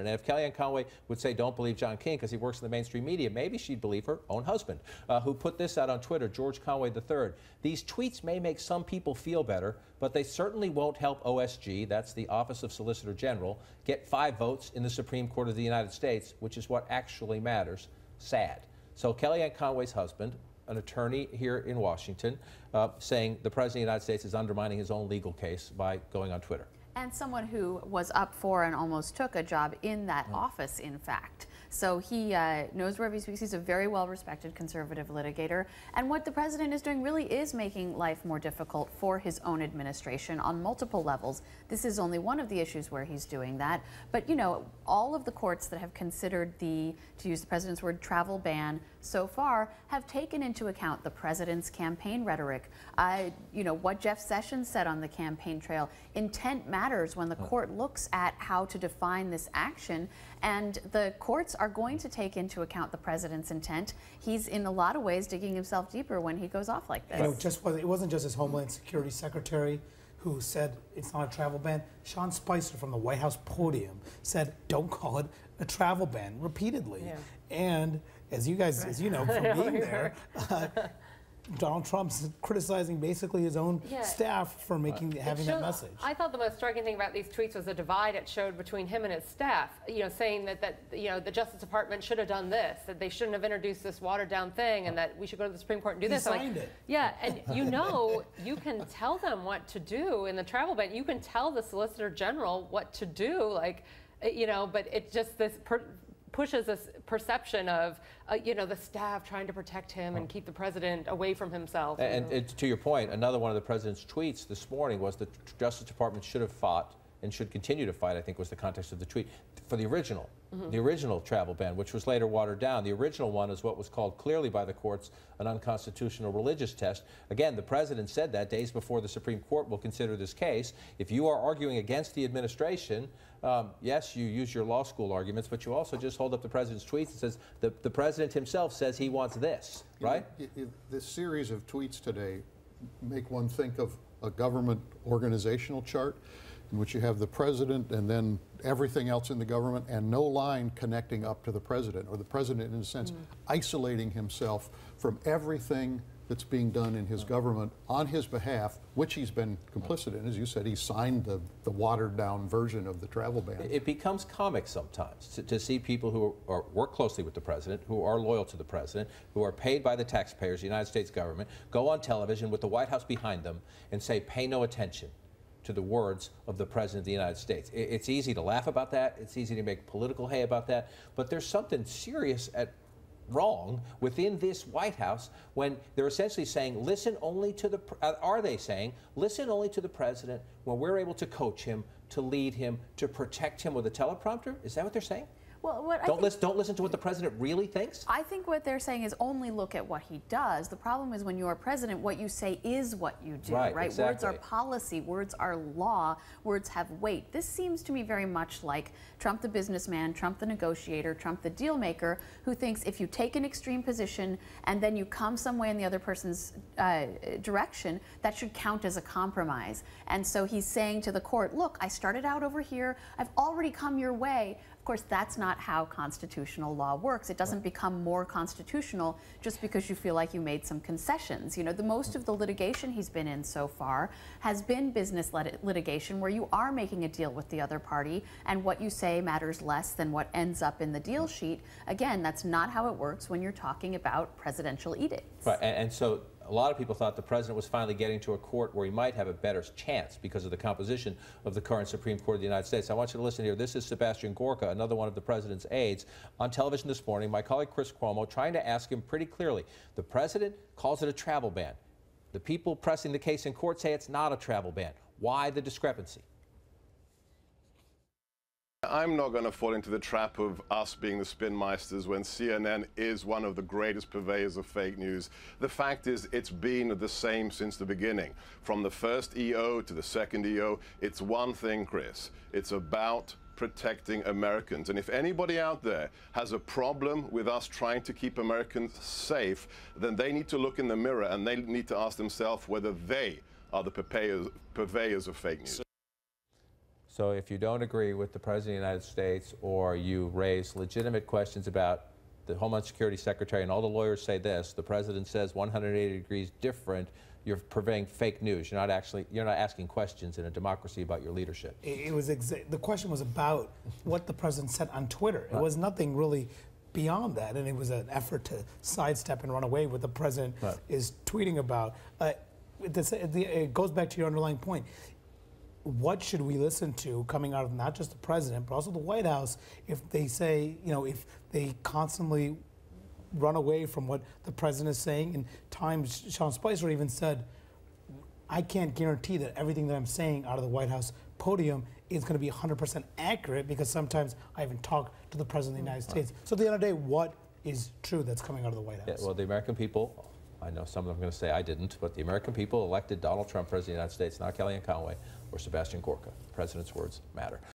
And if Kellyanne Conway would say, don't believe John King because he works in the mainstream media, maybe she'd believe her own husband, who put this out on Twitter, George Conway III. These tweets may make some people feel better, but they certainly won't help OSG, that's the Office of Solicitor General, get 5 votes in the Supreme Court of the United States, which is what actually matters. Sad. So Kellyanne Conway's husband, an attorney here in Washington, saying the President of the United States is undermining his own legal case by going on Twitter. And someone who was up for and almost took a job in that office, in fact. So he knows wherever he speaks. He's a very well-respected conservative litigator. And what the president is doing really is making life more difficult for his own administration on multiple levels. This is only one of the issues where he's doing that. But, you know, all of the courts that have considered the, to use the president's word, travel ban so far have taken into account the president's campaign rhetoric. You know, what Jeff Sessions said on the campaign trail. Intent matters when the court looks at how to define this action. And the courts are going to take into account the president's intent. He's in a lot of ways digging himself deeper when he goes off like this. You know, it wasn't just his Homeland Security Secretary who said it's not a travel ban. Sean Spicer from the White House podium said, don't call it a travel ban, repeatedly. Yeah. And as you guys, as you know from being there, Donald Trump's criticizing basically his own staff for having that message. I thought the most striking thing about these tweets was the divide it showed between him and his staff. You know, saying that you know, the Justice Department should have done this, that they shouldn't have introduced this watered down thing, and that we should go to the Supreme Court and do this. He signed it. Yeah, and you know, you can tell them what to do in the travel ban. You can tell the Solicitor General what to do, like, you know, but it just pushes this perception of, you know, the staff trying to protect him and keep the president away from himself. And to your point, another one of the president's tweets this morning was the Justice Department should have fought and should continue to fight, I think was the context of the tweet, for the original travel ban, which was later watered down. The original one is what was called clearly by the courts an unconstitutional religious test. Again, the president said that days before the Supreme Court will consider this case. If you are arguing against the administration, yes, you use your law school arguments, but you also just hold up the president's tweets and says the president himself says he wants this, right? This series of tweets today make one think of a government organizational chart in which you have the president and then everything else in the government and no line connecting up to the president, or the president in a sense isolating himself from everything that's being done in his government on his behalf, which he's been complicit in. As you said, he signed the watered down version of the travel ban. It becomes comic sometimes to see people who work closely with the president, who are loyal to the president, who are paid by the taxpayers, the United States government, go on television with the White House behind them and say, pay no attention to the words of the President of the United States. It's easy to laugh about that. It's easy to make political hay about that. But there's something serious wrong within this White House when they're essentially saying, listen only to the, are they saying, listen only to the president when we're able to coach him, to lead him, to protect him with a teleprompter? Is that what they're saying? Well, don't listen to what the president really thinks? I think what they're saying is only look at what he does. The problem is when you're president, what you say is what you do, right? Exactly. Words are policy, words are law, words have weight. This seems to me very much like Trump the businessman, Trump the negotiator, Trump the deal maker, who thinks if you take an extreme position and then you come some way in the other person's direction, that should count as a compromise. And so he's saying to the court, look, I started out over here, I've already come your way. Of course, that's not how constitutional law works. It doesn't become more constitutional just because you feel like you made some concessions. You know, the most of the litigation he's been in so far has been business litigation where you are making a deal with the other party and what you say matters less than what ends up in the deal sheet. Again, that's not how it works when you're talking about presidential edicts. Right, and so a lot of people thought the president was finally getting to a court where he might have a better chance because of the composition of the current Supreme Court of the United States. I want you to listen here. This is Sebastian Gorka, another one of the president's aides, on television this morning. My colleague Chris Cuomo trying to ask him pretty clearly. The president calls it a travel ban. The people pressing the case in court say it's not a travel ban. Why the discrepancy? I'm not going to fall into the trap of us being the spin meisters when CNN is one of the greatest purveyors of fake news. The fact is, it's been the same since the beginning. From the first EO to the second EO, it's one thing, Chris. It's about protecting Americans. And if anybody out there has a problem with us trying to keep Americans safe, then they need to look in the mirror and they need to ask themselves whether they are the purveyors of fake news. So if you don't agree with the President of the United States, or you raise legitimate questions about the Homeland Security Secretary, and all the lawyers say this, the President says 180 degrees different, you're purveying fake news. You're not asking questions in a democracy about your leadership. The question was about what the President said on Twitter. It was nothing really beyond that, and it was an effort to sidestep and run away what the President is tweeting about. It goes back to your underlying point. What should we listen to coming out of not just the President, but also the White House, if they say, if they constantly run away from what the President is saying? In times, Sean Spicer even said, I can't guarantee that everything that I'm saying out of the White House podium is going to be 100% accurate, because sometimes I haven't talked to the President of the United States. So at the end of the day, what is true that's coming out of the White House? Yeah, well, the American people, I know some of them are going to say I didn't, but the American people elected Donald Trump President of the United States, not Kellyanne Conway or Sebastian Gorka. The President's words matter.